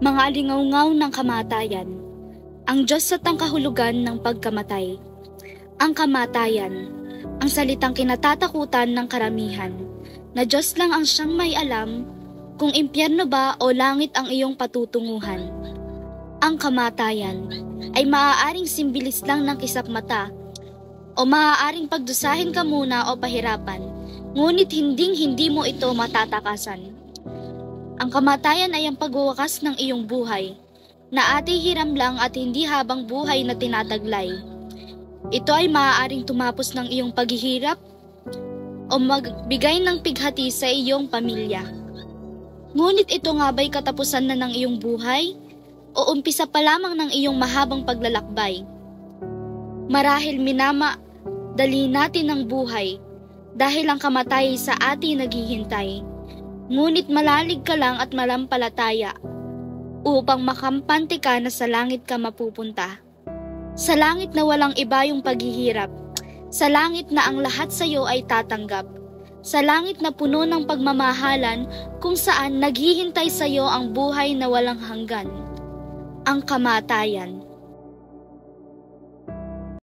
Mga alingawngaw ng kamatayan, ang Diyos sa tangkahulugan ng pagkamatay. Ang kamatayan, ang salitang kinatatakutan ng karamihan, na Diyos lang ang siyang may alam kung impyerno ba o langit ang iyong patutunguhan. Ang kamatayan ay maaaring simbilis lang ng kisap mata o maaaring pagdusahin ka muna o pahirapan, ngunit hindi mo ito matatakasan. Ang kamatayan ay ang pagwawakas ng iyong buhay, na ati hiram lang at hindi habang buhay na tinataglay. Ito ay maaaring tumapos ng iyong paghihirap o magbigay ng pighati sa iyong pamilya. Ngunit ito nga ba'y katapusan na ng iyong buhay o umpisa pa lamang ng iyong mahabang paglalakbay? Marahil dali natin ang buhay dahil ang kamatay sa atin naghihintay. Ngunit malalig ka lang at malampalataya upang makampante ka na sa langit ka mapupunta. Sa langit na walang iba yung paghihirap, sa langit na ang lahat sa iyo ay tatanggap, sa langit na puno ng pagmamahalan kung saan naghihintay sa iyo ang buhay na walang hanggan. Ang kamatayan